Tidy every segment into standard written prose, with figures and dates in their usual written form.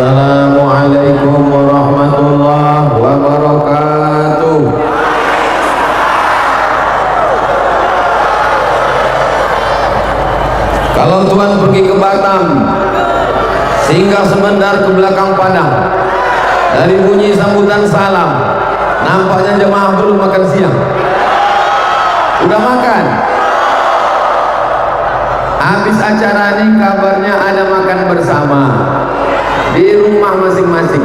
Assalamualaikum warahmatullahi wabarakatuh. Kalau Tuhan pergi ke Batam, singgah sebentar ke belakang padang, dari bunyi sambutan salam, nampaknya jemaah belum makan siang. Udah makan? Habis acara ini kabarnya ada makan bersama di rumah masing-masing.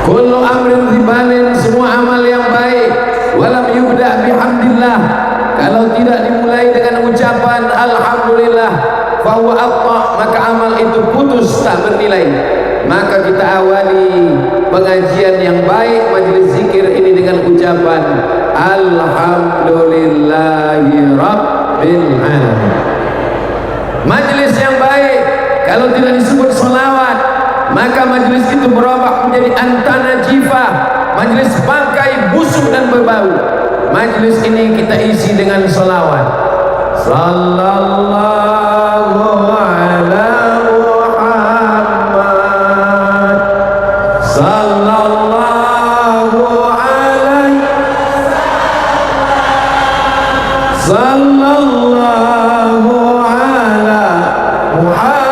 Kullu amrin zibalin, semua amal yang baik walam yubda bihamdillah, kalau tidak dimulai dengan ucapan alhamdulillah fahuwa aqta, maka amal itu putus, tak bernilai. Maka kita awali pengajian yang baik, majelis zikir ini dengan ucapan alhamdulillahi rabbil alamin. Majelis yang baik kalau tidak disebut selawat, maka majelis itu berubah menjadi antana jifah, majelis bangkai busuk dan berbau. Majelis ini kita isi dengan selawat. Sallallahu ala Muhammad, sallallahu alaihi, sallallahu ala Muhammad,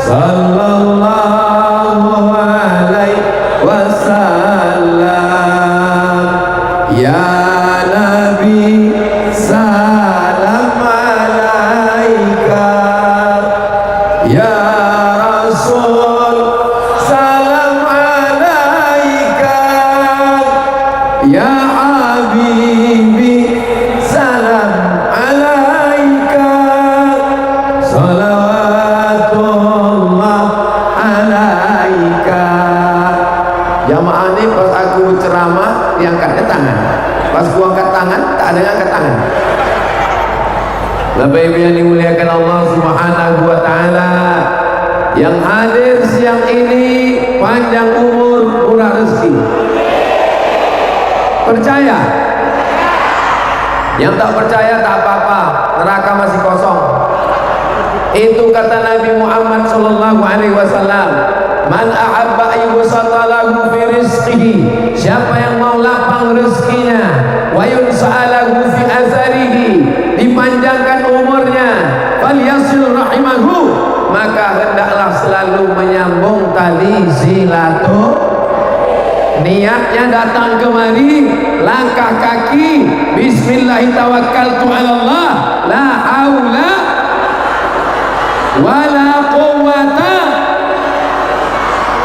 sallallahu alaihi wasallam. Ya Nabi salam alaika, ya Rasul salam alaika, ya Habibi salam alaika, salawatullah alaika. Jamaah ini pas aku ceramah diangkatnya tangan, pas gua angkat tangan tak ada yang angkat tangan. Bapak Ibu yang dimuliakan Allah Subhanahu wa taala, yang hadir siang ini panjang umur, murah rezeki. Percaya? Yang tak percaya tak apa-apa, neraka masih kosong. Itu kata Nabi Muhammad sallallahu alaihi wasallam, man ahabba ayyusata lahu fi rizqihi, siapa yang mau lapang rezekinya, wa yunsa'alahu fi azarihi, dipanjangkan umurnya, falyasil rahimahu, maka hendaklah selalu menyambung tali silaturahmi. Niatnya datang kemari, langkah kaki, bismillah tawakkaltu ala Allah, la haula wala quwwata.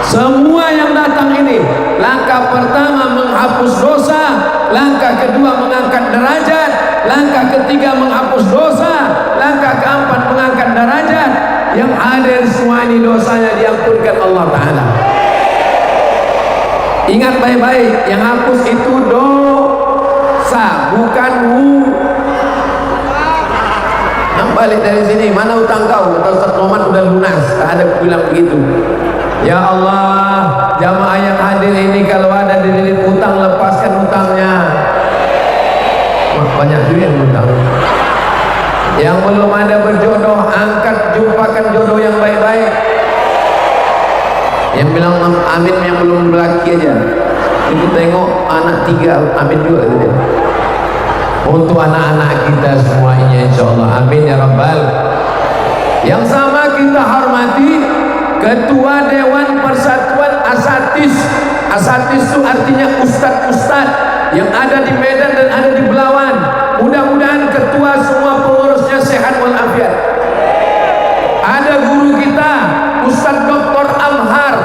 Semua yang datang ini, langkah pertama menghapus dosa, langkah kedua mengangkat derajat, langkah ketiga menghapus dosa, langkah keempat mengangkat derajat. Yang hadir semua ini dosanya diampunkan Allah Ta'ala. Ingat baik-baik, yang hapus itu dosa, bukan balik dari sini, mana utang kau? Kata Ustaz Noman udah lunas, tak ada bilang begitu. Ya Allah, jamaah yang hadir ini kalau ada dililit utang, lepaskan utangnya. Wah, banyak juga yang utang. Yang belum ada berjodoh, angkat, jumpakan jodoh yang baik-baik. Yang bilang amin yang belum laki aja. Itu tengok anak 3, amin juga gitu. Untuk anak-anak kita semuanya insyaallah, amin ya rabbal. Yang sama kita hormati Ketua Dewan Persatuan Asatis. Asatis itu artinya ustad-ustad yang ada di Medan dan ada di Belawan. Mudah-mudahan ketua semua pengurusnya sehat walafiat. Ada guru kita Ustadz Dr. Amhar,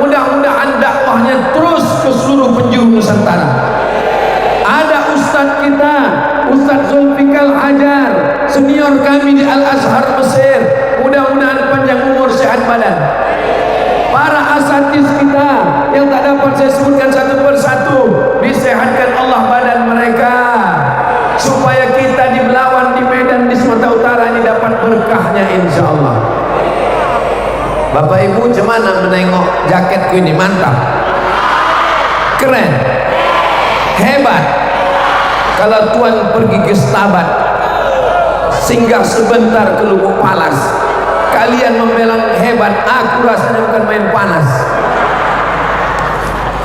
mudah-mudahan dakwahnya terus ke seluruh penjuru Nusantara. Ada ustadz kita Ustadz Zulfikar Hajar, senior kami di Al-Azhar Mesir, mudah-mudahan panjang umur sehat badan. Para asatis kita yang tak dapat saya sebutkan satu persatu, disehatkan Allah badan mereka, supaya kita di Belawan, di Medan, di Sumatera Utara ini dapat berkahnya insyaallah. Bapak Ibu gimana menengok jaketku ini? Mantap, keren, hebat. Kalau Tuhan pergi ke Stabat, singgah sebentar ke Lubuk Palas, kalian membelang hebat, aku rasanya bukan main panas.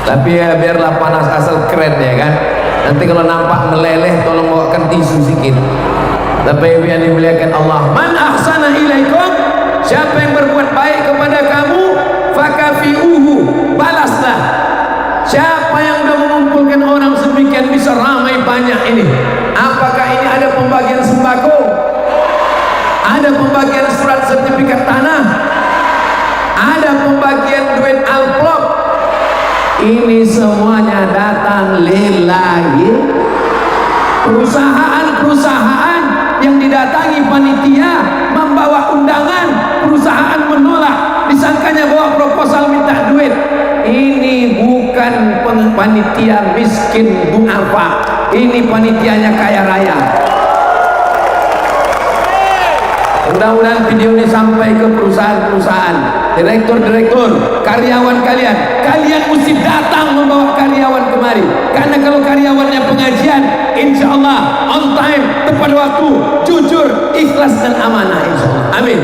Tapi ya biarlah panas asal keren ya kan. Nanti kalau nampak meleleh tolong bawakan tisu sedikit. Tapi yang dimuliakan Allah, man ahsana ilaikum, siapa yang berbuat baik kepada kamu, fakafiuhu, balaslah. Siapa yang sudah mengumpulkan orang sedemikian bisa ramai banyak ini? Apakah ini ada pembagian sembako? Ada pembagian surat sertifikat tanah? Ada pembagian duit amplop? Ini semuanya datang lillahi. Perusahaan-perusahaan yang didatangi panitia membawa undangan, perusahaan menolak, disangkanya bawa proposal minta duit. Ini bukan panitia miskin du'afa, ini panitianya kaya raya. Mudah-mudahan video ini sampai ke perusahaan-perusahaan, direktur-direktur, karyawan kalian mesti datang membawa karyawan kemari. Karena kalau karyawannya pengajian, insya Allah on time, tepat waktu, jujur, ikhlas dan amanah, insya Allah. Amin.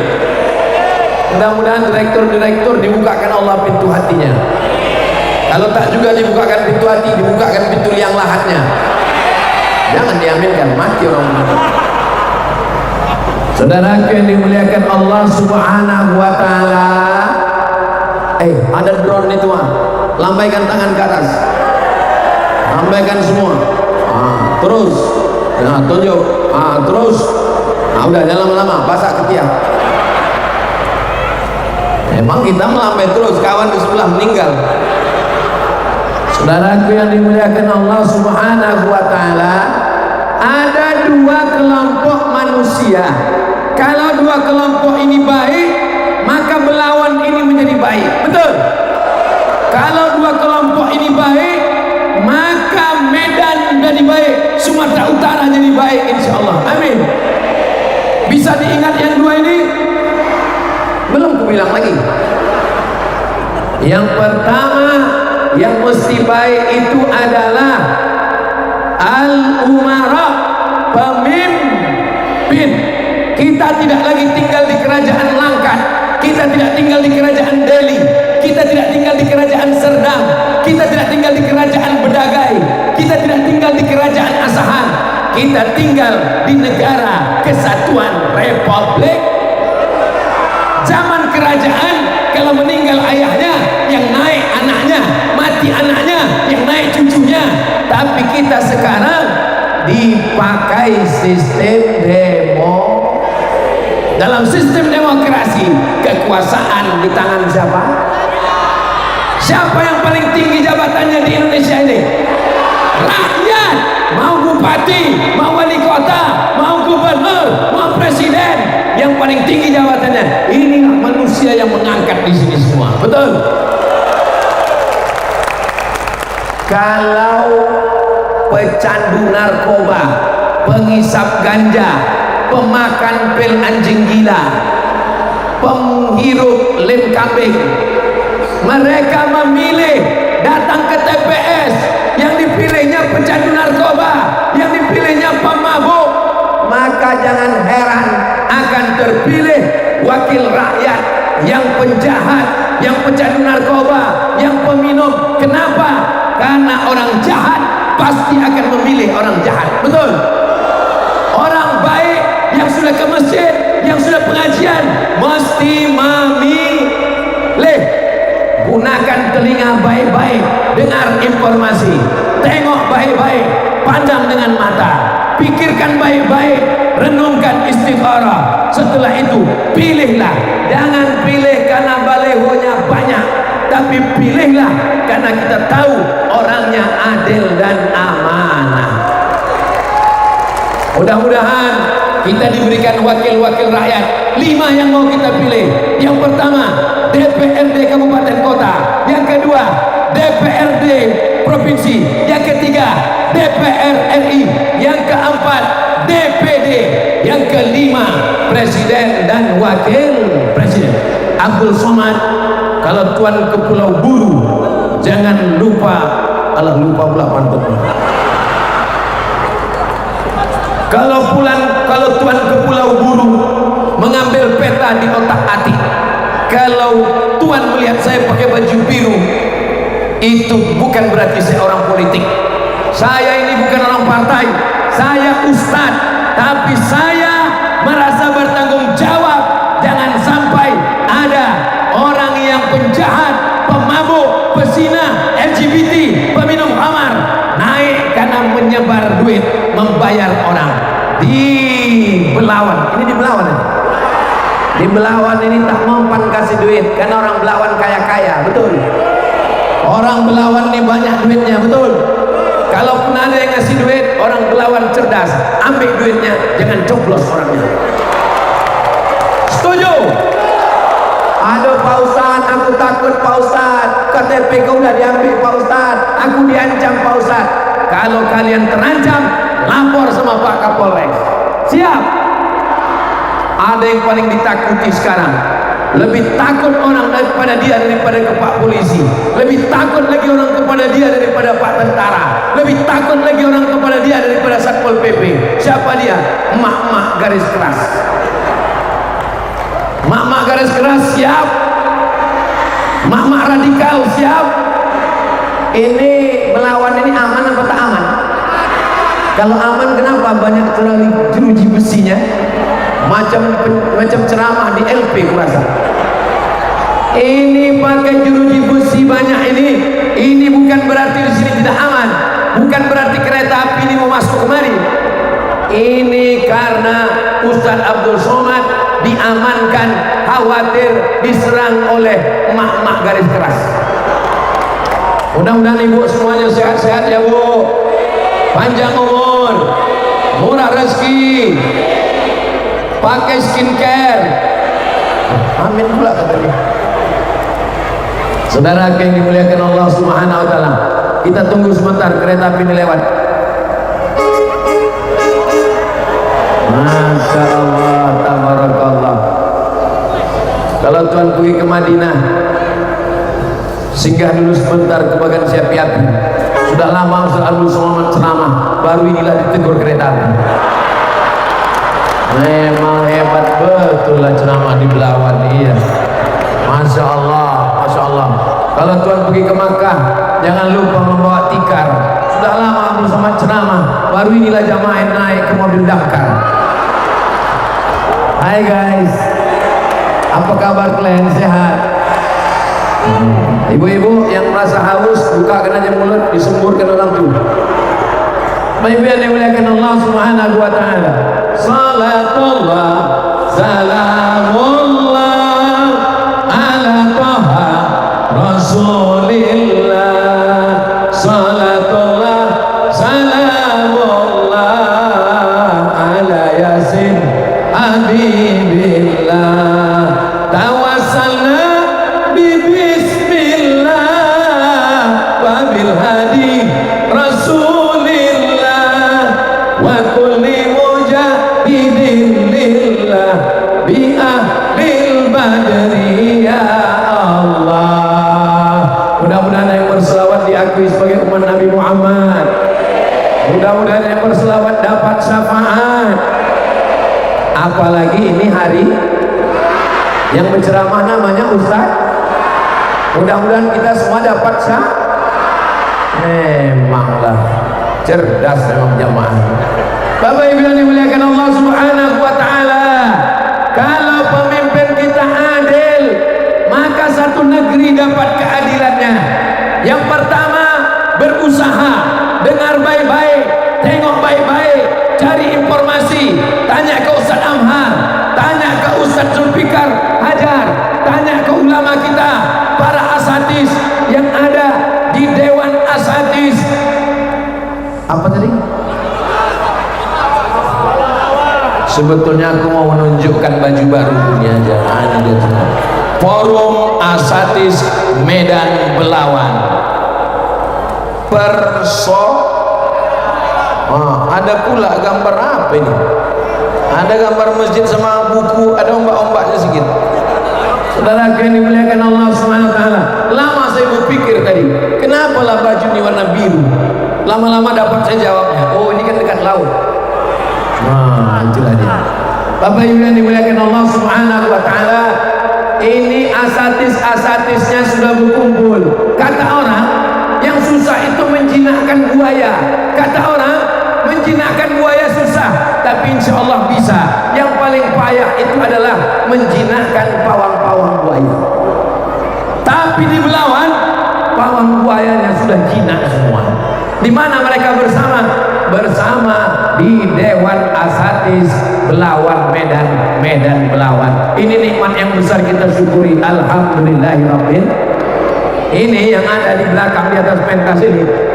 Mudah-mudahan direktur-direktur dibukakan Allah pintu hatinya. Kalau tak juga dibukakan pintu hati, dibukakan pintu liang lahatnya. Jangan diaminkan, mati orang munafik. Saudaraku yang dimuliakan Allah Subhanahu wa taala. Ada drone itu lambaikan tangan ke atas. Lambaikan semua. Terus. Tunjuk. Terus. Udah jangan lama-lama, basah ketiak. Emang kita melambai terus, kawan di sebelah meninggal. Saudaraku yang dimuliakan Allah Subhanahu wa taala, ada dua kelompok manusia. Kalau dua kelompok ini baik, maka melawan ini menjadi baik. Betul? Kalau dua kelompok ini baik, maka Medan jadi baik, Sumatera Utara jadi baik, insya Allah. Amin. Bisa diingat yang dua ini? Belum kubilang lagi. Yang pertama yang mesti baik itu adalah al-umara, pemimpin. Kita tidak lagi tinggal di kerajaan Langkat, kita tidak tinggal di kerajaan Delhi, kita tidak tinggal di kerajaan Serdang, kita tidak tinggal di kerajaan Bedagai, kita tidak tinggal di kerajaan Asahan, kita tinggal di negara kesatuan Republik. Zaman kerajaan, kalau meninggal ayahnya, yang naik anaknya, mati anaknya, yang naik cucunya. Tapi kita sekarang dipakai sistem demo. Dalam sistem demokrasi, kekuasaan di tangan siapa? Siapa yang paling tinggi jabatannya di Indonesia ini? Rakyat. Mau bupati, mau wali kota, mau gubernur, mau presiden, yang paling tinggi jabatannya. Inilah manusia yang mengangkat di sini semua. Betul? Kalau pecandu narkoba, penghisap ganja, pemakan pil anjing gila, penghirup lem kambing, mereka memilih datang ke TPS, yang dipilihnya pecandu narkoba, yang dipilihnya pemabuk, maka jangan heran akan terpilih wakil rakyat yang penjahat, yang pecandu narkoba, yang peminum. Kenapa? Karena orang jahat pasti akan memilih orang jahat. Betul? Orang baik yang sudah ke masjid, yang sudah pengajian, mesti memilih. Gunakan telinga baik-baik, dengar informasi, tengok baik-baik, pandang dengan mata, pikirkan baik-baik, renungkan istikharah. Setelah itu pilihlah. Jangan pilih karena balehonya banyak, tapi pilihlah karena kita tahu orangnya adil dan amanah. Mudah-mudahan kita diberikan wakil-wakil rakyat 5 yang mau kita pilih. Yang pertama DPRD Kabupaten Kota, yang kedua DPRD Provinsi, yang ketiga DPR RI, yang keempat DPD, yang kelima Presiden dan Wakil Presiden. Abdul Somad, kalau tuan ke Pulau Buru jangan lupa, lupa pula pantun. Kalau tuan ke Pulau Buru mengambil peta di otak hati, tuan melihat saya pakai baju biru, itu bukan berarti saya orang politik. Saya ini bukan orang partai, saya ustadz, tapi saya merasa bertanggung jawab. Jangan sampai ada orang yang penjahat, pemabuk, pesina, LGBT, peminum khamar naik karena menyebar duit, membayar orang. Di Belawan, ini di Belawan ini. Di Belawan ini tak mempan kasih duit karena orang Belawan kaya-kaya, betul. Orang Belawan ini banyak duitnya, betul. Kalau pun ada yang ngasih duit, orang Belawan cerdas, ambil duitnya, jangan coblos orangnya. Setuju? Aduh Pak Ustadz, aku takut Pak Ustadz, KTP kau udah diambil Pak Ustadz, aku diancam Pak Ustadz. Kalau kalian terancam, lapor sama Pak Kapolres. Siap? Ada yang paling ditakuti sekarang, lebih takut orang daripada dia daripada ke Pak Polisi, lebih takut lagi orang kepada dia daripada Pak Tentara, lebih takut lagi orang kepada dia daripada Satpol PP. Siapa dia? Mak-mak garis keras. Mak-mak garis keras siap, mak-mak radikal siap. Ini melawan ini aman apa tak aman? Kalau aman, kenapa banyak terlalu jeruji besinya? Macam ceramah di LP kurasa. Ini pakai jeruji besi banyak ini bukan berarti di sini tidak aman, bukan berarti kereta api ini mau masuk kemari. Ini karena Ustadz Abdul Somad diamankan, khawatir diserang oleh mak-mak garis keras. Mudah-mudahan ibu semuanya sehat-sehat ya bu, panjang umur, murah rezeki, pakai skincare. Amin pula kata dia. Saudara yang dimuliakan Allah Subhanahu wa taala, kita tunggu sebentar kereta api ini lewat. Masya Allah, tabarakallah. Kalau tuan pergi ke Madinah, singgah dulu sebentar ke bagian Syafi api. Sudah lama Ustaz Abdul Somad ceramah, baru inilah ditegur kereta api. Memang hebat betul lah ceramah di Belawan. Iya, Masya Allah, Masya Allah. Kalau tuan pergi ke Makkah, jangan lupa membawa tikar. Sudah lama Abdul Somad ceramah, baru inilah jamaah naik ke mobil damkar. Hai guys, apa kabar kalian, sehat? Ibu-ibu yang merasa haus, bukakan aja mulut, disemburkan orang tua. Baik yang dimuliakan Allah Subhanahu wa taala. Salatullah salamullah ala taha Rasulillah. Salatullah salamullah ala yasin habibillah. Tawassalna bismillah wa bil hadi Rasulillah wa kulli mujahidin lillah bi ahlil badri ya Allah. Mudah-mudahan yang berselawat diakui sebagai umat Nabi Muhammad. Mudah-mudahan yang berselawat dapat syafaat. Apalagi ini hari yang berceramah namanya Ustaz. Mudah-mudahan kita semua dapat syafaat. Memanglah cerdas memang jamaah. Bapak Ibu yang dimuliakan Allah Subhanahu wa taala, kalau pemimpin kita adil, maka satu negeri dapat keadilannya. Yang pertama, berusaha, dengar baik-baik, tengok baik-baik, cari informasi, tanya ke Ustaz Amhar, tanya ke Ustaz Zulfikar Hajar, tanya ke ulama kita, para asatis yang ada di Dewan Asatis. Apa tadi? Sebetulnya aku mau menunjukkan baju baru ini aja. Ini dia. Forum Asatis Medan Belawan. Ada pula gambar apa ini? Ada gambar masjid sama buku, ada ombak-ombaknya sedikit. Saudara yang dimuliakan Allah Subhanahu wa taala, lama saya berpikir tadi, kenapa lah baju ini warna biru? Lama-lama dapat saya jawabnya. Oh, ini kan dekat laut. Nah, itulah dia. Bapak Ibu yang dimuliakan Allah Subhanahu wa taala, ini asatis-asatisnya sudah berkumpul. Kata orang, yang susah itu menjinakkan buaya. Kata orang, menjinakkan buaya susah, tapi insya Allah bisa. Yang paling payah itu adalah menjinakkan pawang-pawang buaya. Tapi di Belawan, pawang buayanya sudah jinak semua. Di mana mereka bersama? Bersama di Dewan Asatis Belawan Medan, Medan Belawan. Ini nikmat yang besar kita syukuri. Alhamdulillahirabbil. Ini yang ada di belakang di atas pentas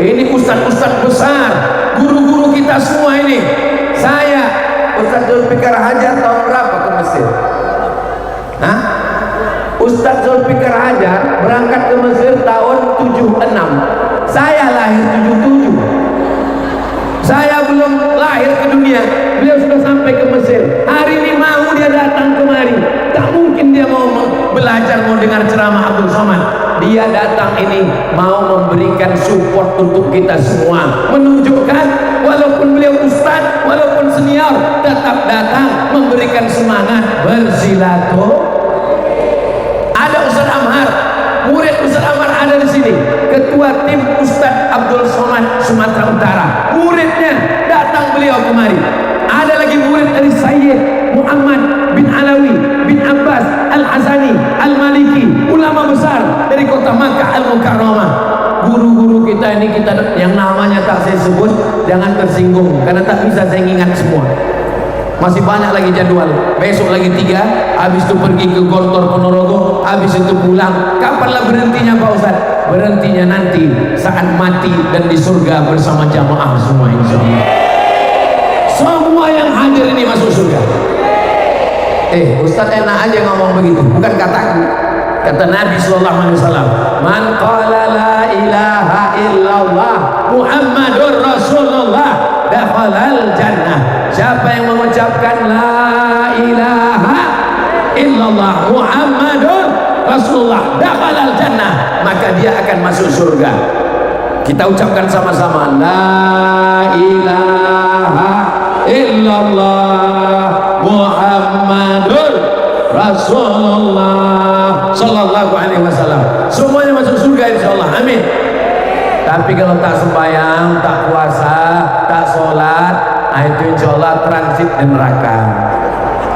ini ustaz-ustaz besar, guru-guru kita semua ini. Saya Ustaz Zulfikar Hajar tahun berapa ke Mesir? Hah? Ustaz Zulfikar Hajar berangkat ke Mesir tahun 76. Saya lahir 77. Saya belum lahir ke dunia, beliau sudah sampai ke Mesir. Hari ini mau dia datang kemari. Tak mungkin dia mau belajar, mau dengar ceramah Abdul Somad. Dia datang ini mau memberikan support untuk kita semua, menunjukkan walaupun beliau ustaz, walaupun senior, tetap datang memberikan semangat bersilaturahmi. Ada Ustaz Amhar, murid Ustaz Amhar ada di sini, ketua tim Ustaz Abdul Somad Sumatera Utara, muridnya datang beliau kemari. Ada lagi murid dari Sayyid Muhammad bin Alawi bin Abbas Al-Hasani Al-Maliki, ulama besar dari kota Makkah Al-Mukarramah. Guru-guru kita ini, kita yang namanya tak saya sebut, jangan tersinggung karena tak bisa saya ingat semua. Masih banyak lagi jadwal. Besok lagi 3, habis itu pergi ke Gontor Ponorogo, habis itu pulang. Kapanlah berhentinya Pak Ustaz? Berhentinya nanti saat mati dan di surga bersama jamaah semua insyaallah. Semua yang hadir ini masuk surga. Ustaz enak aja ngomong begitu, bukan kataku. Kata Nabi sallallahu alaihi wasallam, "Man qala la ilaha illallah Muhammadur Rasulullah dakhalal jannah." Siapa yang mengucapkan la ilaha illallah Muhammadur Rasulullah dakhalal jannah, maka dia akan masuk surga. Kita ucapkan sama-sama, la ilaha illallah Muhammadur Rasulullah sallallahu alaihi wasallam. Semuanya masuk surga insyaallah. Amin. Tapi kalau tak sembahyang, tak puasa, tak sholat, itu insyaallah transit di neraka.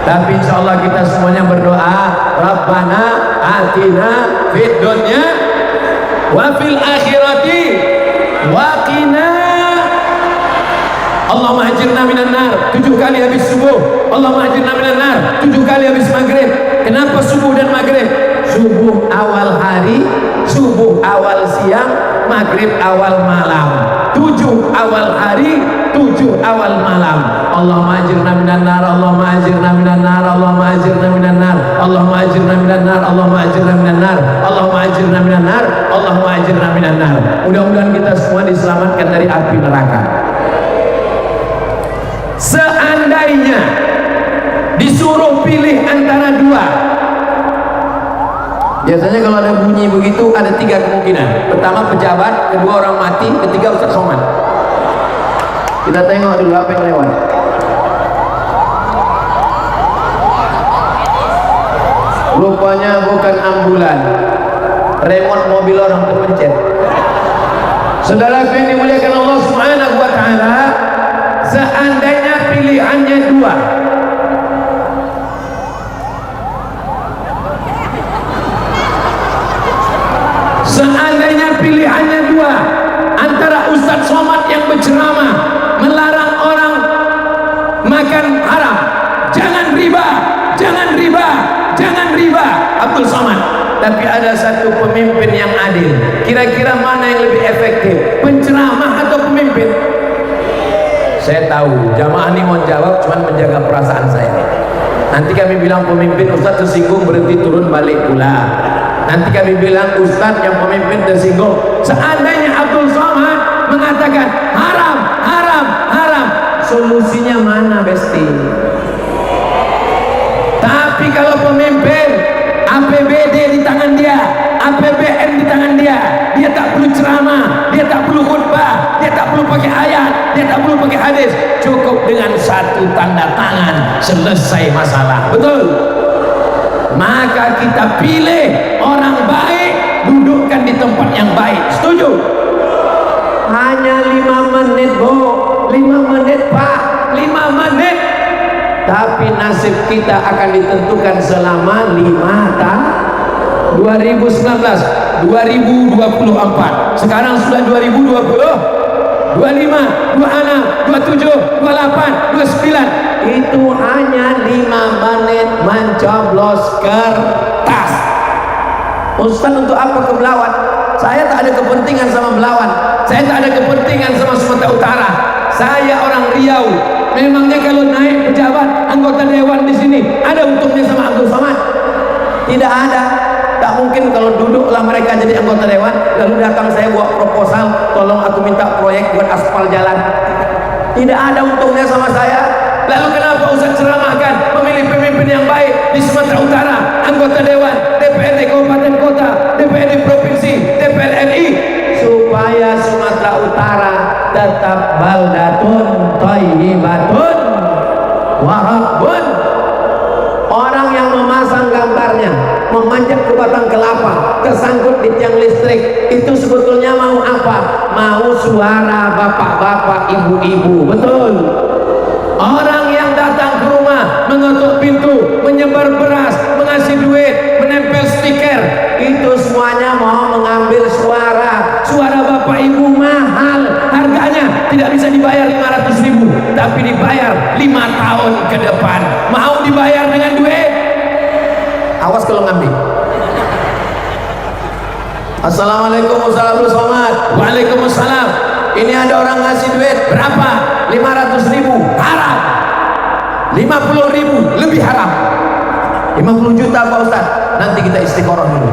Tapi insyaallah kita semuanya berdoa, Rabbana atina fid dunya wa fil akhirati wa qina Allahumma ajirna minan nar 7 kali habis subuh. Allahumma ajirna minan nar 7 kali habis maghrib. Kenapa subuh dan maghrib? Subuh awal hari, subuh awal siang, maghrib awal malam. 7 awal hari, 7 awal malam. Allahumma ajirna minan nar, Allahumma ajirna minan nar, Allahumma ajirna minan nar, Allahumma ajirna minan nar, Allahumma ajirna minan nar, Allahumma ajirna minan nar, Allahumma ajirna minan nar. Mudah-mudahan kita semua diselamatkan dari api neraka. Seandainya disuruh pilih antara 2, biasanya kalau ada bunyi begitu ada 3 kemungkinan. Pertama pejabat, kedua orang mati, ketiga Ustaz Somad. Kita tengok dulu apa yang lewat. Rupanya bukan ambulan, remote mobil orang terpencet. Saudara yang dimuliakan Allah Subhanahu wa taala, seandainya pilihannya 2, seandainya pilihannya 2 antara Ustaz Somad yang berceramah melarang orang makan haram, jangan riba, jangan riba, jangan riba, Abdul Somad. Tapi ada satu pemimpin yang adil. Kira-kira mana yang lebih efektif, penceramah atau pemimpin? Saya tahu jamaah ini mau jawab cuma menjaga perasaan saya. Nanti kami bilang pemimpin, Ustaz tersinggung, berhenti turun balik pula. Nanti kami bilang Ustaz yang pemimpin tersinggung. Seandainya Abdul Somad mengatakan haram, haram, haram, solusinya mana Besti? Tapi kalau pemimpin, APBD di tangan dia, APBN di tangan dia, dia tak perlu ceramah, dia tak perlu khutbah, dia tak perlu pakai ayat, dia tak perlu pakai hadis, cukup dengan 1 tanda tangan selesai masalah. Betul? maka kita pilih orang baik, dudukkan di tempat yang baik. Setuju? Hanya 5 menit Bu, 5 menit Pak, 5 menit, tapi nasib kita akan ditentukan selama 5 tahun. 2019, 2024, sekarang sudah 2020, 25, 26, 27, 28, 29. Itu hanya 5 menit mencoblos kertas. Ustaz, untuk apa ke Belawan? Saya tak ada kepentingan sama Belawan, saya tak ada kepentingan sama Sumatera Utara. Saya orang Riau. Memangnya kalau naik pejabat anggota dewan di sini ada untungnya sama Abdul Somad? Tidak ada. Tak mungkin kalau duduklah mereka jadi anggota dewan lalu datang saya buat proposal, tolong aku minta proyek buat aspal jalan. Tidak ada untungnya sama saya. Lalu kenapa Ustaz ceramahkan memilih pemimpin yang baik di Sumatera Utara, anggota dewan, DPRD kabupaten kota, DPRD provinsi, DPR RI, supaya Sumatera Utara tetap baldatun thayyibatun wa rabbun. Orang yang memasang gambarnya, memanjat ke batang kelapa, tersangkut di tiang listrik, itu sebetulnya mau apa? Mau suara bapak-bapak, ibu-ibu. Betul. Orang yang datang ke rumah, mengetuk pintu, menyebar beras, mengasih duit, menempel stiker, itu semuanya mau mengambil suara. Suara bapak ibu mahal, harganya tidak bisa dibayar 500.000, tapi dibayar 5 tahun ke depan. Mau dibayar dengan duit? Awas kalau ngambil. Assalamualaikum Ustaz Abdul Somad. Waalaikumsalam. Ini ada orang ngasih duit berapa? 500.000. Haram. 50.000 lebih haram. 50 juta Pak Ustaz. Nanti kita istiqoroh dulu.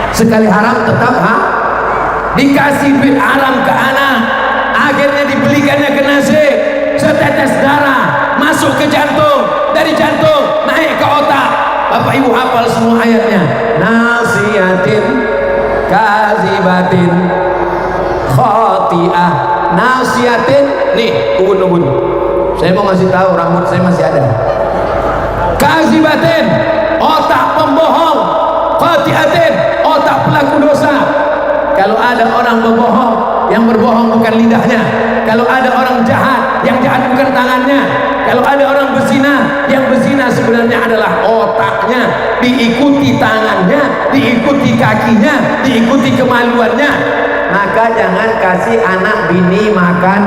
Sekali haram tetap dikasih duit haram ke anak, akhirnya dibelikannya ke nasi, setetes darah masuk ke jantung, dari jantung naik ke otak. Bapak ibu hafal semua ayatnya. Nasiyatin kazibatin khati'ah. Nasiyatin, nih ubun-ubun, saya mau ngasih tahu, rambut saya masih ada. Kazibatin, otak pembohong. Khati'atin, otak pelaku dosa. Kalau ada orang berbohong, yang berbohong bukan lidahnya. Kalau ada orang jahat, yang jahat bukan tangannya. Kalau ada orang berzina, yang berzina sebenarnya adalah otaknya. Diikuti tangannya, diikuti kakinya, diikuti kemaluannya. Maka jangan kasih anak bini makan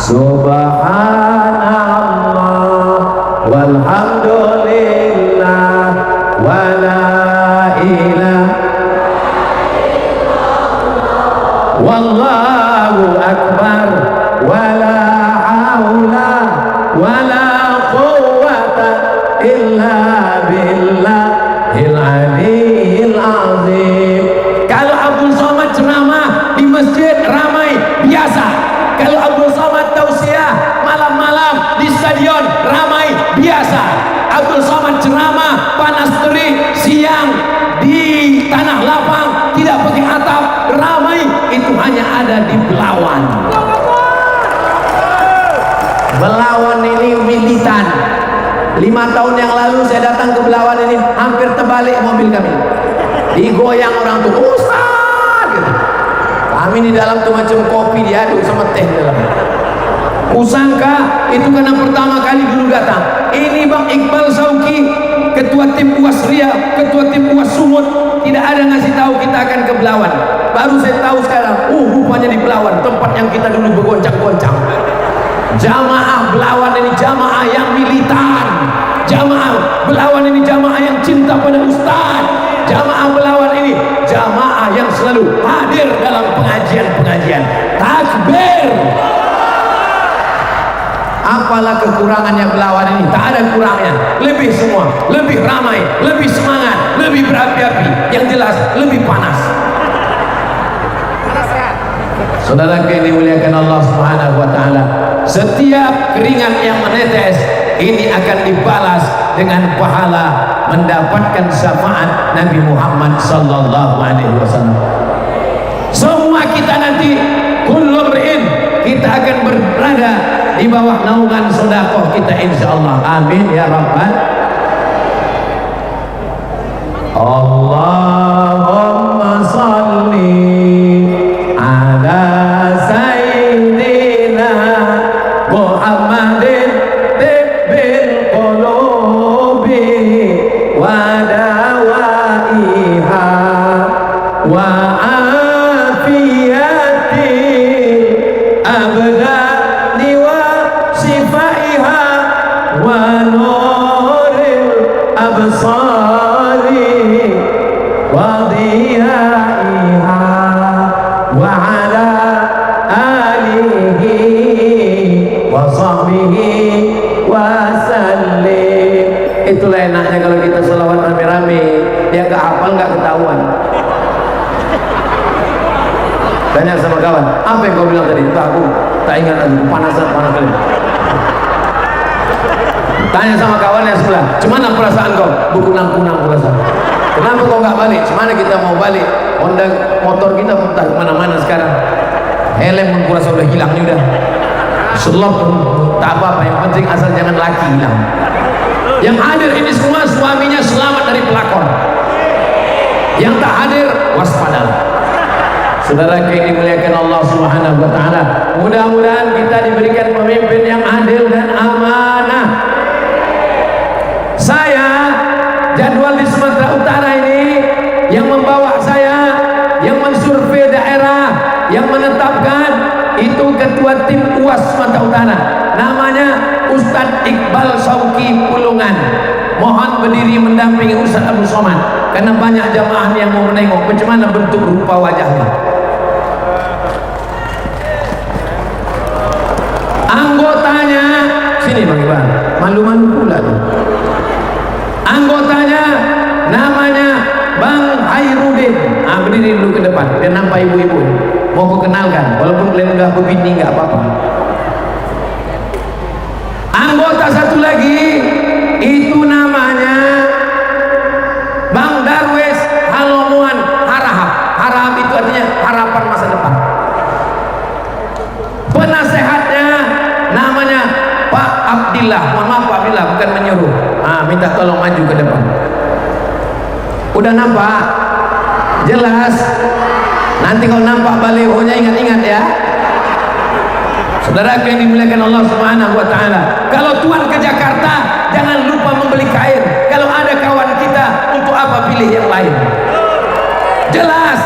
Subhanallah walhamdulillah wala ilaha wallahu akbar wala haula wala quwwata illa billahil aliyyil azim. Kalau Abdul Somad ceramah di masjid ramai biasa. Kalau Abdul Somad tausiah malam-malam di stadion ramai biasa. Abdul Somad ceramah panas terik siang di tanah lapang tidak pakai atap ramai. Itu hanya ada di Belawan. Belawan ini militan. 5 tahun yang lalu saya datang ke Belawan ini, hampir terbalik mobil kami. Digoyang orang tuh, Ustaz gitu. Kami di dalam tuh macam kopi diaduk sama teh dalam. Kusangka itu karena pertama kali dulu datang. Ini Bang Iqbal Sauki, ketua tim UAS Ria, ketua tim UAS Sumut, tidak ada ngasih tahu kita akan ke Belawan. Baru saya tahu sekarang, rupanya di Belawan, tempat yang kita dulu bergoncang-goncang. Jamaah Belawan ini jamaah yang militan. Jamaah Belawan ini jamaah yang cinta pada Ustaz. Jamaah Belawan ini jamaah yang selalu hadir dalam pengajian-pengajian. Takbir. Apalah kekurangannya Belawan ini? Tak ada kurangnya. Lebih semua, lebih ramai, lebih semangat, lebih berapi-api. Yang jelas lebih panas. Saudara yang dimuliakan Allah Subhanahu wa taala, setiap keringat yang menetes ini akan dibalas dengan pahala mendapatkan syafaat Nabi Muhammad sallallahu alaihi wasallam. Semua kita nanti kullu mri'in, kita akan berada di bawah naungan sedekah kita insyaallah. Amin ya rabbal Allahumma salli ala sayyidina Muhammadin tibbil qulubi wa dawaiha wa afiyati abdani wa sifaiha wa nuril absari wa diyaiha wa ala alihi wa sahbihi wa sallim. Itulah enaknya kalau kita selawat rame-rame, dia gak hafal gak ketahuan. Tanya sama kawan, apa yang kau bilang tadi? Entah, aku tak ingat lagi, panas kali. Tanya sama kawan yang sebelah, gimana perasaan kau? Berkunang-kunang perasaan. Kenapa kau nggak balik? Gimana kita mau balik? Honda motor kita entah kemana-mana sekarang. Helm pun kurasa udah hilang nih udah. Selop tak apa-apa, yang penting asal jangan laki hilang. Yang hadir ini semua suaminya selamat dari pelakon. Yang tak hadir waspadalah. Saudara yang dimuliakan Allah Subhanahu wa taala, mudah-mudahan kita diberikan pemimpin yang adil dan amanah. Saya jadwal di Sumatera Utara ini yang membawa saya, yang mensurvei daerah, yang menetapkan itu ketua tim UAS Sumatera Utara, namanya Ustadz Iqbal Sauki Pulungan. Mohon berdiri mendampingi Ustadz Abu Somad karena banyak jamaah yang mau menengok bagaimana bentuk rupa wajahnya. Anggotanya sini Bang Iwan, malu-malu pula tuh. Anggotanya namanya Bang Hairudin. Berdiri dulu ke depan, dia nampak ibu-ibu. Mau aku kenalkan, walaupun kalian udah begini nggak apa-apa. Anggota satu lagi itu namanya Bang Darwis Halomuan Harahap. Harahap itu artinya harapan masa depan. Penasehatnya namanya Pak Abdillah. Mohon maaf Pak Abdillah, bukan menyuruh. Minta tolong maju ke depan. Udah nampak? Jelas? Nanti kalau nampak balihonya ingat-ingat ya. Saudara yang dimuliakan Allah Subhanahu wa taala, kalau Tuhan ke Jakarta jangan lupa membeli kain. Kalau ada kawan kita, untuk apa pilih yang lain? Jelas.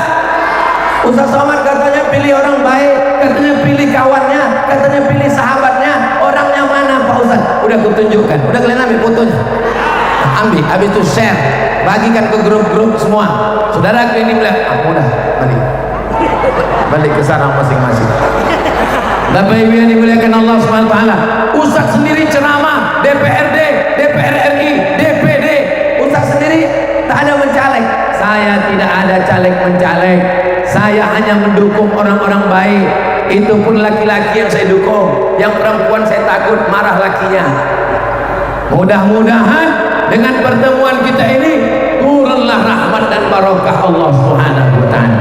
Ustaz Somad katanya pilih orang baik, katanya pilih kawannya, katanya pilih sahabatnya. Orangnya mana Pak Ustaz? Udah aku tunjukkan. Udah kalian ambil fotonya. Ambil, habis itu share, bagikan ke grup-grup semua. Saudara ini melihat, udah balik ke sarang masing-masing. Bapak Ibu yang dimuliakan Allah Subhanahu wa taala, Ustaz sendiri ceramah, DPRD, DPR RI, DPD, Ustaz sendiri tak ada mencaleg. Saya tidak ada caleg mencaleg. Saya hanya mendukung orang-orang baik. Itu pun laki-laki yang saya dukung. Yang perempuan saya takut marah lakinya. Mudah-mudahan dengan pertemuan kita ini turunlah rahmat dan barokah Allah Subhanahu wa taala.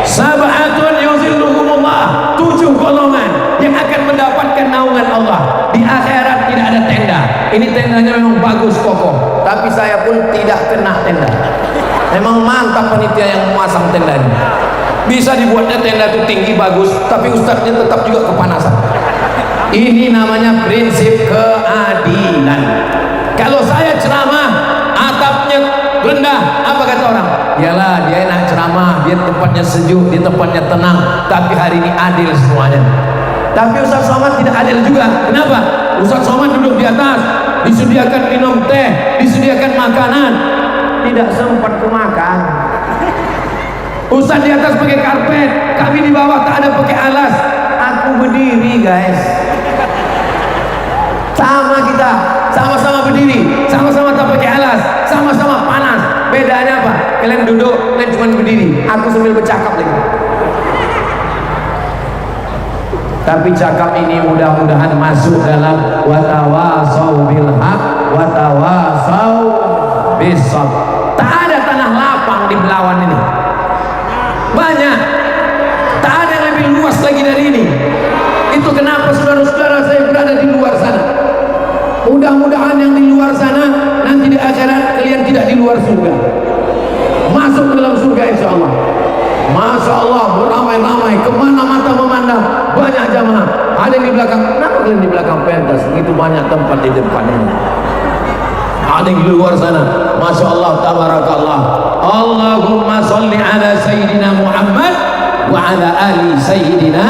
Sab'atun yuzilluhumullah, 7 golongan yang akan mendapatkan naungan Allah. Di akhirat tidak ada tenda. Ini tendanya memang bagus kokoh, tapi saya pun tidak kena tenda. Memang mantap panitia yang memasang tenda ini. Bisa dibuatnya tenda itu tinggi bagus, tapi ustadznya tetap juga kepanasan. Ini namanya prinsip keadilan. Kalau saya ceramah atapnya rendah, apa kata orang? Yalah, dia enak ceramah, dia tempatnya sejuk, dia tempatnya tenang, tapi hari ini adil semuanya. Tapi Ustaz Somad tidak adil juga. Kenapa? Ustaz Somad duduk di atas, disediakan minum teh, disediakan makanan, tidak sempat kemakan. Ustaz di atas pakai karpet, kami di bawah tak ada pakai alas. Aku berdiri guys. Sama kita, sama-sama berdiri, sama-sama tak pakai alas, sama-sama panas. Bedanya apa? Kalian duduk, kalian cuma berdiri, aku sambil bercakap lagi. Tapi cakap ini mudah-mudahan masuk dalam watawasau bil haq watawasau bis sabr. Tak ada tanah lapang di Belawan ini. Banyak. Tak ada yang lebih luas lagi dari ini. Itu kenapa saudara-saudara saya berada di luar sana. Mudah-mudahan yang di luar sana nanti di akhirat kalian tidak di luar surga. masuk dalam surga insyaallah. Masya Allah, beramai-ramai, kemana mata memandang, banyak jamaah. Ada yang di belakang, kenapa kalian di belakang pentas? Begitu banyak tempat di depan ini. Ada yang di luar sana, Masya Allah, tabarakallah. Allahumma salli ala Sayyidina Muhammad wa ala ali Sayyidina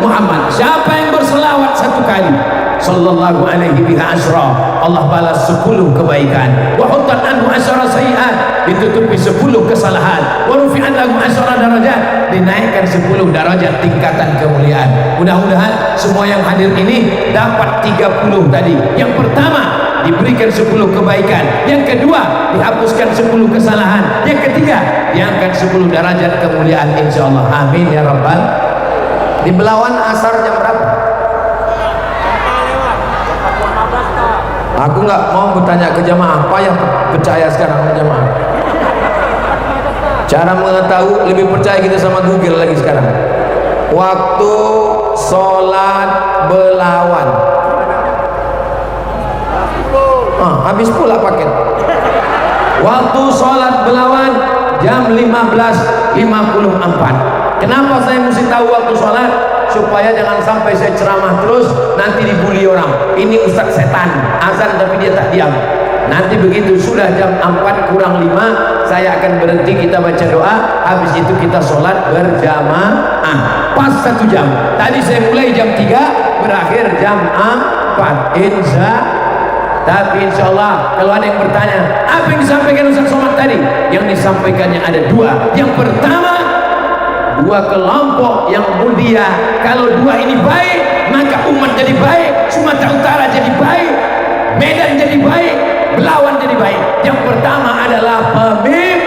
Muhammad. Siapa yang berselawat satu kali, sallallahu alaihi biha asyra, Allah balas 10 kebaikan. Wa huttat anhu asyra sayiat, ditutupi 10 kesalahan. Wa rufi'at lahu asyra darajat, dinaikkan 10 derajat tingkatan kemuliaan. Mudah-mudahan semua yang hadir ini dapat 30 tadi. Yang pertama, diberikan 10 kebaikan. Yang kedua, dihapuskan 10 kesalahan. Yang ketiga, diangkat 10 derajat kemuliaan insyaallah. Amin ya rabbal. Di Belawan asar jam berapa? Aku nggak mau bertanya ke jamaah, apa yang percaya sekarang ke jamaah? Cara mengetahui, lebih percaya kita sama Google lagi sekarang. Waktu sholat Belawan, habis pula paket. Waktu sholat Belawan jam 15.54. Kenapa saya mesti tahu waktu sholat? Supaya jangan sampai saya ceramah terus nanti dibully orang. Ini ustaz setan, azan tapi dia tak diam. Nanti begitu sudah jam 4 kurang 5, saya akan berhenti, kita baca doa, habis itu kita sholat berjamaah pas 1 jam. Tadi saya mulai jam 3, berakhir jam 4. Tapi insya Allah kalau ada yang bertanya, apa yang disampaikan Ustaz Somad tadi? Yang disampaikannya ada 2. Yang pertama, 2 kelompok yang mulia. Kalau 2 ini baik, maka umat jadi baik, Sumatera Utara jadi baik, Medan jadi baik, Belawan jadi baik. Yang pertama adalah pemimpin.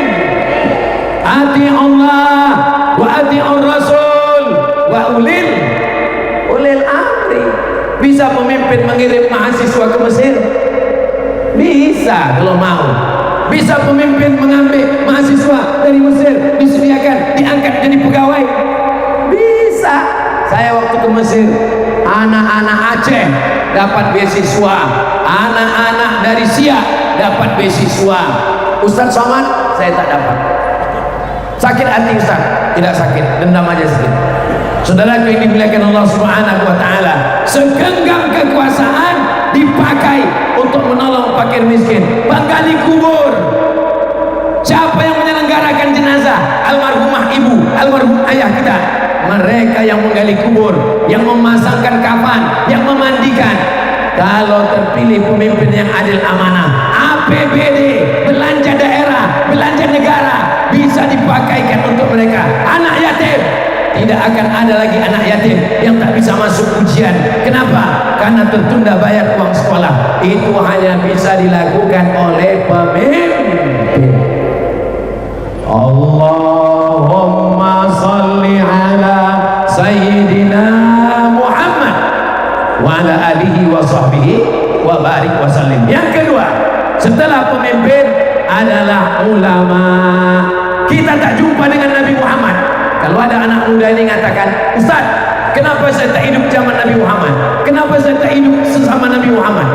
Ati Allah wa ati Rasul wa ulil amri. Bisa pemimpin mengirim mahasiswa ke Mesir? Bisa kalau mau. Bisa pemimpin mengambil mahasiswa dari Mesir, disediakan, diangkat jadi pegawai? Bisa. Saya waktu ke Mesir, anak-anak Aceh dapat beasiswa, anak-anak dari Siak dapat beasiswa. Ustaz Somad saya tak dapat. Sakit hati Ustaz? Tidak sakit, dendam aja sedikit. Saudaraku yang dimuliakan Allah Subhanahu wa taala, segenggam kekuasaan dipakai untuk menolong fakir miskin, menggali kubur. Siapa yang menyelenggarakan jenazah? Almarhumah ibu, almarhum ayah kita. Mereka yang menggali kubur, yang memasangkan kafan, yang memandikan. Kalau terpilih pemimpin yang adil amanah, APBD, belanja daerah, belanja negara bisa dipakaikan untuk mereka. Anak yatim, tidak akan ada lagi anak yatim yang tak bisa masuk ujian. Kenapa? Karena tertunda bayar uang sekolah. Itu hanya bisa dilakukan oleh pemimpin. Allahumma salli ala Sayyidina Muhammad wa ala alihi wa sahbihi wa barik wa sallim. Yang kedua, setelah pemimpin adalah ulama. Kita tak jumpa dengan Nabi Muhammad. Kalau ada anak muda ini mengatakan, Ustaz, kenapa saya tak hidup zaman Nabi Muhammad? Kenapa saya tak hidup sesama Nabi Muhammad?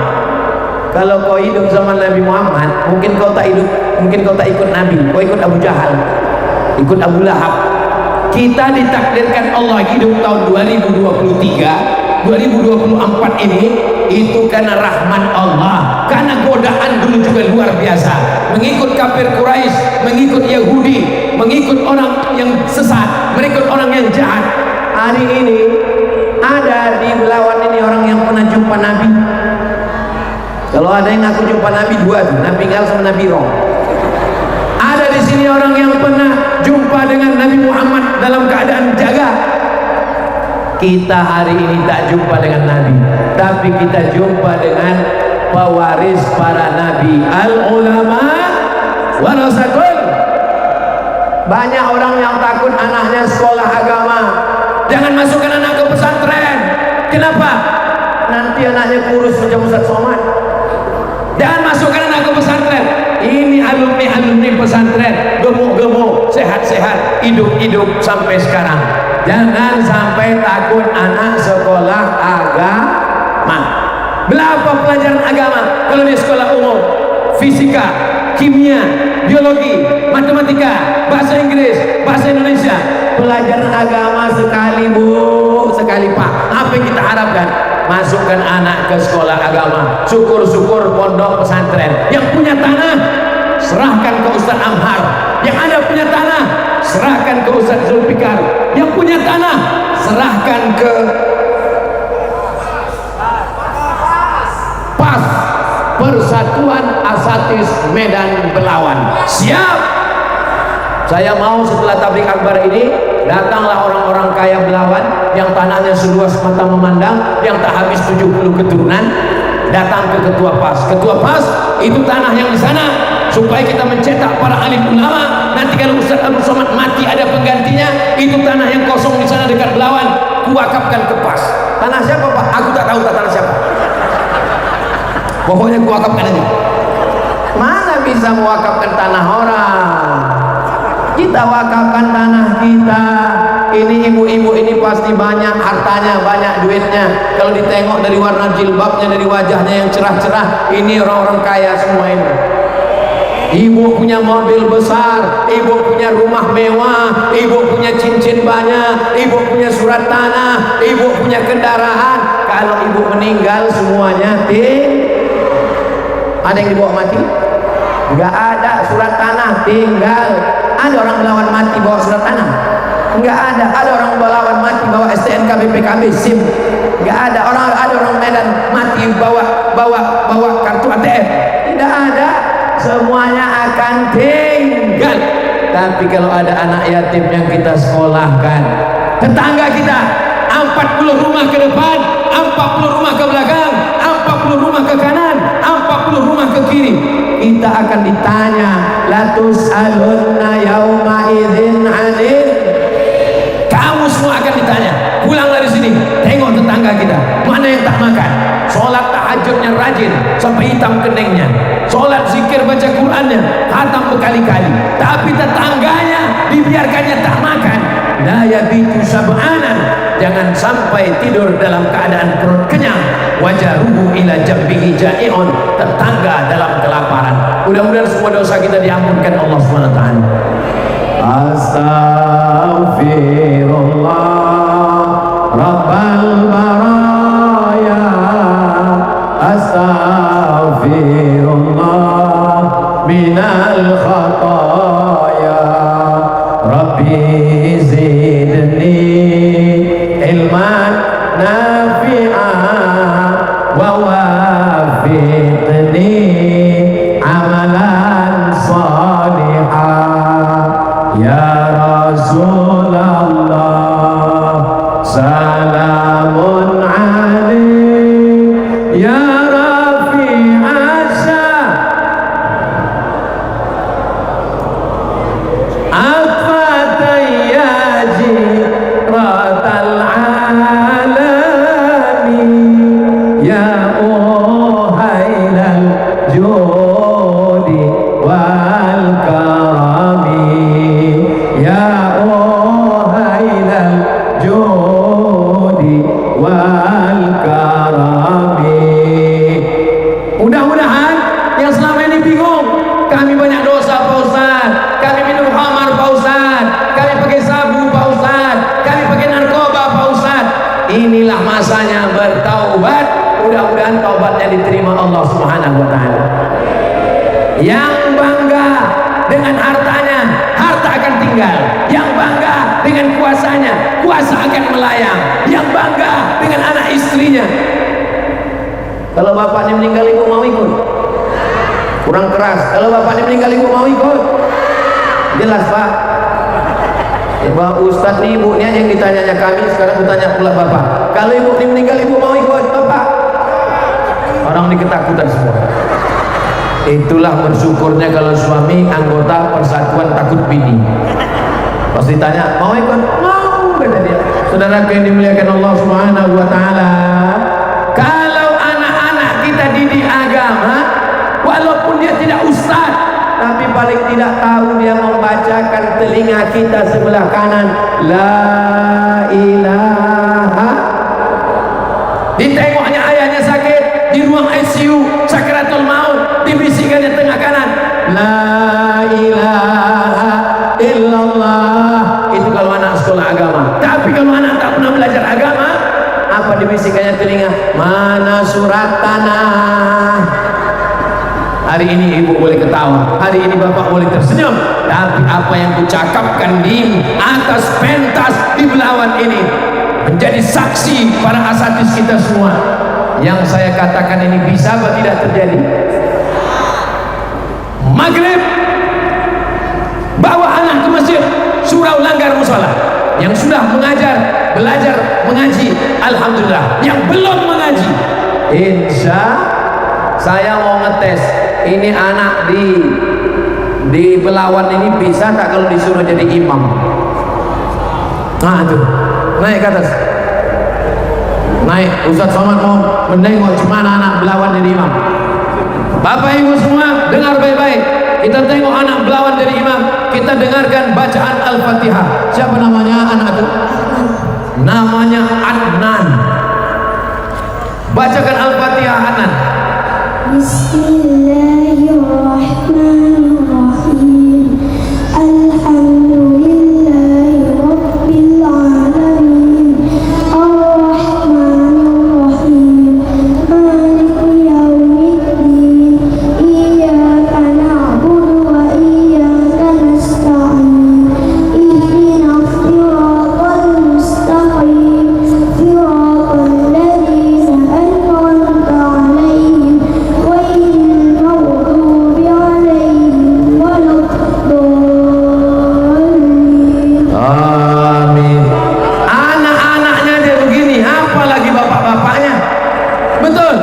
Kalau kau hidup zaman Nabi Muhammad, mungkin kau tak hidup, mungkin kau tak ikut Nabi, kau ikut Abu Jahal, ikut Abu Lahab. Kita ditakdirkan Allah hidup tahun 2023, 2024 ini, itu karena rahmat Allah, karena godaan dulu juga luar biasa. Mengikut kafir Quraisy, mengikut Yahudi, mengikut orang yang sesat, mengikut orang yang jahat. Hari ini ada di Belawan ini orang yang pernah jumpa Nabi. Kalau ada yang aku jumpa Nabi 2 tuh, Nabi Gal sama Nabi Roh. Ada di sini orang yang pernah jumpa dengan Nabi Muhammad dalam keadaan jaga. Kita hari ini tak jumpa dengan Nabi, tapi kita jumpa dengan pewaris para Nabi. Al-ulama warasatul. Banyak orang yang takut anaknya sekolah agama. Jangan masukkan anak ke pesantren. Kenapa? Nanti anaknya kurus macam Ustaz Somad. Jangan masukkan anak ke pesantren. Ini alumni pesantren, gemuk-gemuk, sehat-sehat, hidup-hidup sampai sekarang. Jangan sampai takut anak sekolah agama. Berapa pelajaran agama? Kalau di sekolah umum, fisika, kimia, biologi, matematika, bahasa Inggris, bahasa Indonesia. Pelajaran agama sekali bu, sekali pak. Apa yang kita harapkan? Masukkan anak ke sekolah agama. Syukur-syukur pondok pesantren. Yang punya tanah, serahkan ke Ustaz Amhar. Yang ada punya tanah, serahkan ke Ustaz Zulfikar. Yang punya tanah, serahkan ke PAS, Persatuan Asatis Medan Belawan. Siap. Saya mau setelah tablik akbar ini, datanglah orang-orang kaya Belawan yang tanahnya seluas mata memandang, yang tak habis 70 keturunan, datang ke ketua PAS. Ketua PAS itu tanah yang di sana, supaya kita mencetak para alim ulama. Nanti kalau Ustaz Abdul Somad mati ada penggantinya. Itu tanah yang kosong di sana dekat Belawan, kuwakafkan ke PAS. Tanah siapa Pak? Aku tak tahu tanah siapa. Pokoknya kuwakafkan aja. Mana bisa mewakafkan tanah orang? Kita wakafkan tanah kita. Ini ibu-ibu ini pasti banyak hartanya, banyak duitnya. Kalau ditengok dari warna jilbabnya, dari wajahnya yang cerah-cerah, ini orang-orang kaya semua ini. Ibu punya mobil besar, ibu punya rumah mewah, ibu punya cincin banyak, ibu punya surat tanah, ibu punya kendaraan. Kalau ibu meninggal semuanya ada yang dibawa mati? Enggak ada. Surat tanah tinggal. Ada orang Belawan mati bawa surat tanah? Enggak ada. Ada orang Belawan mati bawa STNK, BPKB, SIM? Enggak ada. Ada orang Medan mati bawa kartu ATM? Tidak ada. Semuanya akan tinggal. Tapi kalau ada anak yatim yang kita sekolahkan, tetangga kita 40 rumah ke depan, 40 rumah ke belakang, 40 rumah ke kanan, 40 rumah ke kiri, kita akan ditanya, la tus'alunna yauma idzin 'anil. Kamu semua akan ditanya. Pulang dari sini, tengok tetangga kita, mana yang tak makan? Sholat tahajudnya rajin sampai hitam keningnya, sholat zikir baca Qur'annya hatam berkali-kali, tapi tetangganya dibiarkannya tak makan. La yabitu sab'anan, jangan sampai tidur dalam keadaan perut kenyang. Wajaruhu ila jambihi ja'i'un, tetangga dalam kelaparan. Mudah-mudahan semua dosa kita diampunkan Allah SWT. Astaghfirullah Rabbal baraya, astaghfirullah minal khataya, Rabbi zidni ilman nafi'an wa wafiqni amalan salihan. Ya Rasulullah salamun alaik, ya Rafi'asya afatayyaji ratal alami, ya uhailal judi wal karami, ya uhailal judi wal karami. Mudah-mudahan yang selama ini bingung, kami banyak dosa Pak Ustaz, kami minum khamar Pak Ustaz, kami pakai sabu Pak Ustaz, kami pakai narkoba Pak Ustaz, inilah masanya bertaubat. Mudah-mudahan taubatnya diterima Allah Subhanahu wa ta'ala. Yang bangga dengan hartanya, harta akan tinggal. Yang bangga dengan kuasanya, kuasa akan melayang. Yang bangga dengan anak istrinya, kalau bapaknya meninggal ibu mau ikut? Kurang keras. Kalau bapaknya meninggal ibu mau ikut? Jelas Pak. Pak Ustadz nih ibunya yang ditanyanya kami, sekarang bertanya pula bapak. Kalau ibu ini meninggal ibu mau ikut? Bapak. Orang ini ketakutan semua. Itulah bersyukurnya kalau suami anggota Persatuan Takut Bini. Pas ditanya mau ikut? Mau, kata dia. Saudara yang dimuliakan Allah Subhanahu wa ta'ala, kalau anak-anak kita didik agama, walaupun dia tidak ustaz, tapi paling tidak tahu dia membacakan telinga kita sebelah kanan la ilaha. Ditengoknya ayahnya sakit di ruang ICU sakaratul maut, dibisikkannya tengah kanan la ilaha apa dibisikkannya telinga? Mana surat tanah? Hari ini ibu boleh ketawa, hari ini bapak boleh tersenyum, tapi apa yang kucakapkan di atas pentas di Belawan ini menjadi saksi para asatidz kita semua. Yang saya katakan ini bisa atau tidak terjadi? Maghrib bawa anak ke masjid, surau langgar musola. Yang sudah belajar mengaji, alhamdulillah. Yang belum mengaji, insya saya mau ngetes ini anak di Belawan ini bisa tak kalau disuruh jadi imam. Nah itu naik ke atas, naik. Ustaz Somad mau menengok gimana anak Belawan jadi imam. Bapak ibu semua dengar baik-baik, kita tengok anak Belawan jadi imam, kita dengarkan bacaan Al-Fatihah. Siapa namanya anak itu? Namanya Adnan. Bacakan Al-Fatihah Adnan. Bismillahirrahmanirrahim. Alhamdulillahi rabbil alamin. Ar-Rahmanir-Rahim. Maliki yaumiddin. Iyyaka na'budu wa iyyaka nasta'in. Ihdinas siratal mustaqim. Siratal ladzina an'amta 'alaihim ghairil maghdubi 'alaihim waladdallin. Amin. Anak-anaknya dia begini, apalagi bapak-bapaknya. Betul.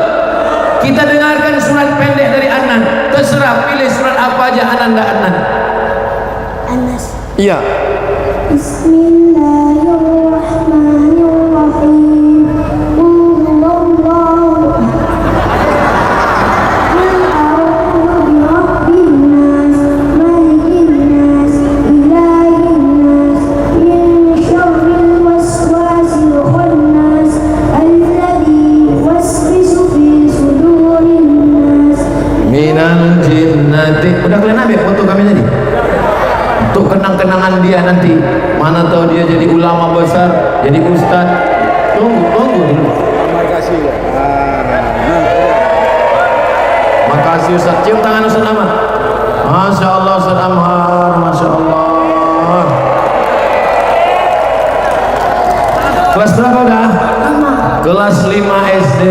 Kita dengarkan surat pendek dari Adnan. Terserah pilih surat apa aja Adnan dan Adnan. Anas. Iya. Bismillahirrahmanirrahim. Qul huwallahu ahad. A'udzu birabbin nas, malikin nas, ilahin nas, min syarril waswasil khannas, alladzi yuwaswisu fi sudurin nas. Minal jinnati. Udah kalian ambil foto kami tadi? Untuk kenang-kenangan dia nanti. Mana tahu dia jadi ulama besar, jadi ustaz. Tunggu dulu. Makasih Ustaz. Cium tangan Ustaz Ahmad. Masya Allah Ustaz Amhar, Masya Allah. Kelas berapa udah? Kelas 5 SD.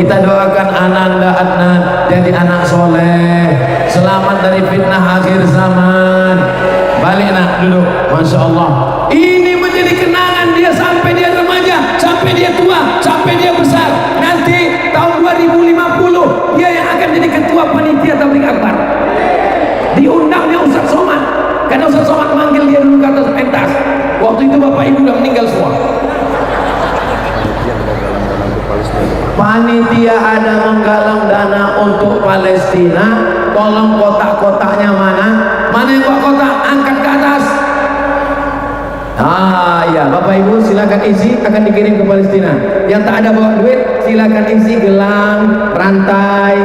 Kita doakan Ananda Adnan jadi anak soleh, selamat dari fitnah akhir zaman. Balik nak duduk. Masya Allah. Ini menjadi kenangan dia sampai dia remaja, sampai dia tua, sampai dia besar. Nanti tahun 2050 dia yang akan jadi ketua panitia tabligh akbar. Diundangnya Ustaz Somad, karena Ustaz Somad manggil dia dulu ke atas pentas. Waktu itu bapak ibu udah meninggal semua. Panitia ada menggalang dana untuk Palestina. Tolong kotak-kotaknya mana? Mana yang bawa kotak? Angkat ke atas. Ya, bapak ibu silakan isi, akan dikirim ke Palestina. Yang tak ada bawa duit, silakan isi gelang, rantai,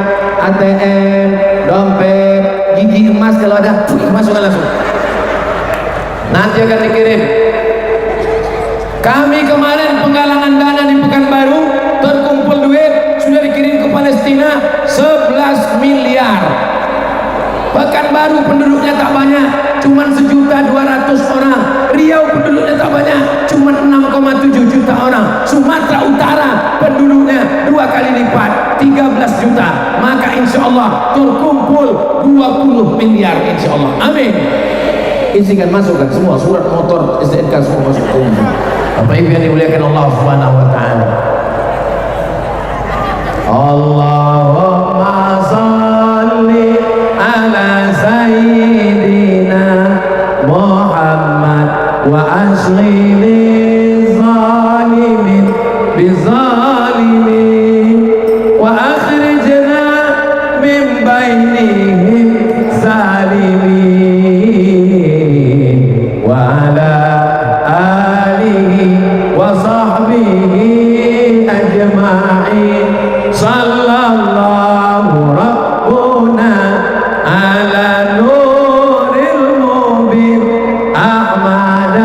ATM, dompet, gigi emas kalau ada, masukkan langsung. Nanti akan dikirim. Kami kemarin penggalangan dana di Pekanbaru, terkumpul duit, sudah dikirim ke Palestina 11 miliar. Pekanbaru penduduknya tak banyak, cuma 1.200.000 orang. Riau penduduknya tak banyak, cuma 6,7 juta orang. Sumatera Utara penduduknya 2 kali lipat, 13 juta. Maka insya Allah terkumpul 20 miliar insya Allah. Amin. Isikan, masukkan semua surat motor STNK semua masuk ke umum. Bapak ibu yang dimuliakan Allah Subhanahu wa taala. Allahumma shalli ala sayyidina Muhammad wa ashghil zalimin bizalimin wa akhrijna min bainihim salimin wa ala alihi wa sahbihi ajma'in. Sallallahu rabbuna ala nuril mubin Ahmad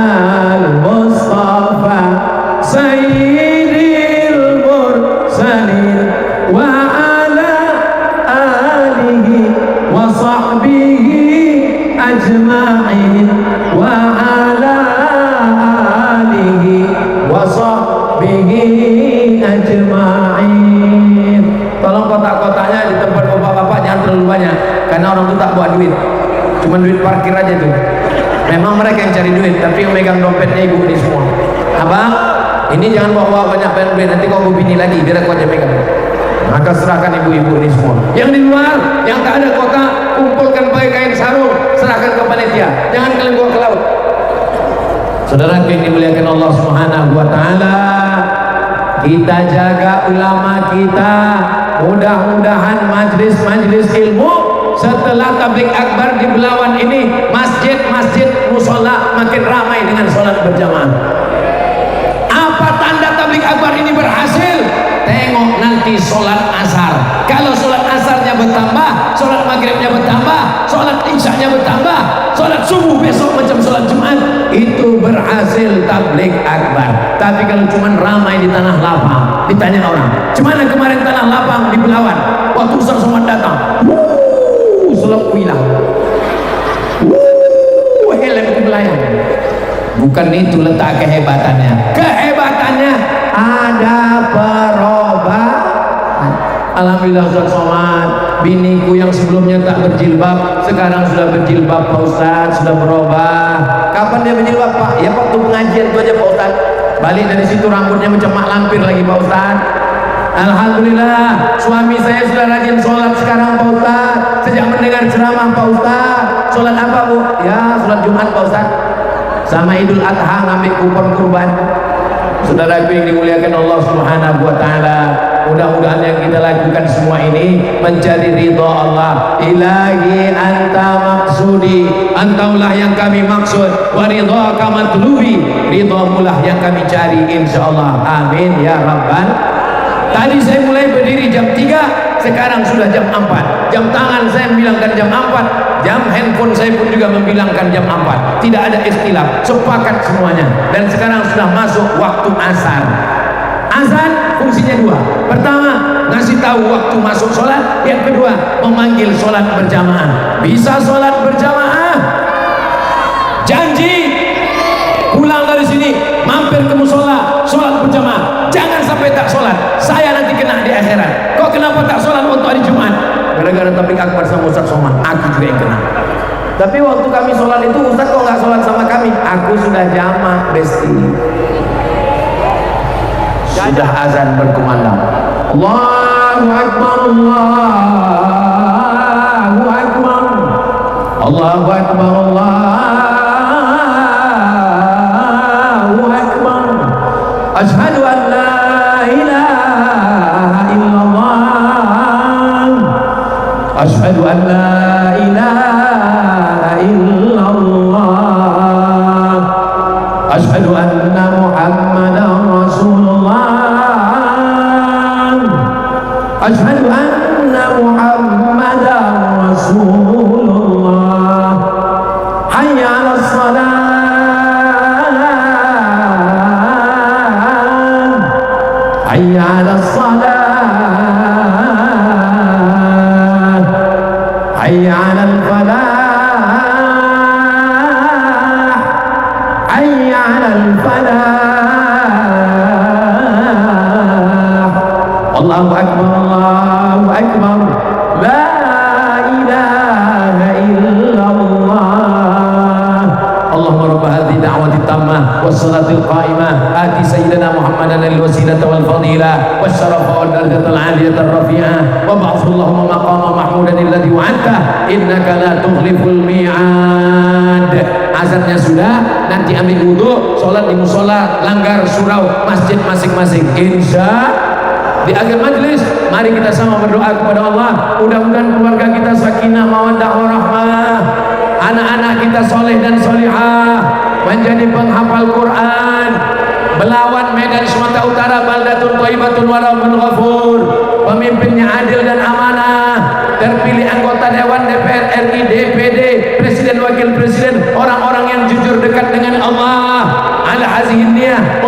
al-Mustafa sayyidil أجمعين وعلى آله وصحبه أجمعين. Tolong kotak-kotaknya di tempat bapak-bapak jangan terlalu banyak, karena orang itu tak bawa duit, cuma duit parkir aja tuh. Memang mereka yang cari duit, tapi yang megang dompetnya ibu ini semua. Abang, ini jangan bawa banyak duit, nanti kau bini lagi, biar aku aja megang. Maka serahkan ibu-ibu ini semua. Yang di luar, yang tak ada kotak, kumpulkan pakai kain sarung, serahkan ke panitia. Jangan kalian bawa ke laut. Saudara yang dimuliakan Allah Subhanahu wa taala, kita jaga ulama kita. Mudah-mudahan majlis-majlis ilmu setelah tabligh akbar di Belawan ini, masjid-masjid musola makin ramai dengan sholat berjamaah. Apa tanda tabligh akbar ini berhasil? Tengok nanti sholat asar. Kalau sholat asarnya bertambah, sholat maghribnya bertambah, sholat isyanya bertambah, sholat subuh besok macam sholat Jumat, itu berhasil tabligh akbar. Tapi kalau cuma ramai di tanah lapang, ditanya orang, "Cemana kemarin tanah lapang di Belawan waktu Ustaz Somad datang?" Sholat hilang. Helm di belayang. Bukan itu letak kehebatannya. Kehebatannya ada perubahan. Alhamdulillah Ustaz Somad, biniku yang sebelumnya tak berjilbab sekarang sudah berjilbab Pak Ustaz, sudah berubah. Kapan dia berjilbab Pak? Ya waktu pengajian itu aja Pak Ustaz. Balik dari situ rambutnya macam mak lampir lagi Pak Ustaz. Alhamdulillah suami saya sudah rajin sholat sekarang Pak Ustaz, sejak mendengar ceramah Pak Ustaz. Sholat apa Bu? Ya sholat Jumat Pak Ustaz, sama Idul Adha ngambil kupon kurban. Saudaraku yang dimuliakan Allah Subhanahu wa taala, mudah-mudahan yang kita lakukan semua ini mencari ridha Allah. Ilahi anta maksudi, antaulah yang kami maksud, wa ridhaka matlubi, ridhamulah yang kami cari insyaallah. Amin ya rabbal. Tadi saya mulai berdiri jam 3, sekarang sudah jam 4. Jam tangan saya membilangkan jam 4, jam handphone saya pun juga membilangkan jam 4. Tidak ada istilah, sepakat semuanya. Dan sekarang sudah masuk waktu asar. Azan fungsinya dua. Pertama, ngasih tahu waktu masuk sholat. Yang kedua, memanggil sholat berjamaah. Bisa sholat berjamaah? Janji pulang dari sini mampir ke musola sholat berjamaah. Jangan sampai tak sholat, saya nanti kena di akhirat. Kok kenapa tak sholat waktu hari Jumat? Gara-gara tabligh akbar sama Ustaz Somad, aku juga yang kena. Tapi waktu kami sholat itu Ustaz kok nggak sholat sama kami? Aku sudah jamak besti. Sudah azan berkumandang. Allahu Akbar, Allahu Akbar, Allahu Akbar, Allahu Akbar. Asyhadu an la ilaha illallah, asyhadu an la ilaha illallah, asyhadu anna Muhammadan Rasulullah, asyhadu anna Muhammadan Rasulullah. Hayya 'alas shalah, hayya 'alas salah, hayya 'alal falah, hayya 'alal falah. Allahu akbar, Allahu akbar, la ilaha illallah. Allahumma rabb hadhihi da'wati tammah was-salatil qa'imah ati sayyidina Muhammadan al-wasilata wal fadilah wasyarafa wal darajata al-'aliyata ar-rafi'ah wa ba'athu Allahumma maqama mahmudan alladhi wa'adta innaka la tukhliful mi'ad. Azannya sudah, nanti ambil wudu, sholat di musola, langgar, surau, masjid masing-masing. Di akhir majlis, mari kita sama berdoa kepada Allah. Mudah-mudahan keluarga kita sakinah, mawaddah, warahmah, anak-anak kita soleh dan solihah, menjadi penghafal Quran. Belawan, Medan, Sumatera Utara, baldatun thayyibatun wa rabbun ghafur. Pemimpinnya adil dan amanah, terpilih anggota Dewan, DPR RI, DPD, Presiden, Wakil Presiden, orang-orang yang jujur dekat dengan Allah. Ala hazihin niyah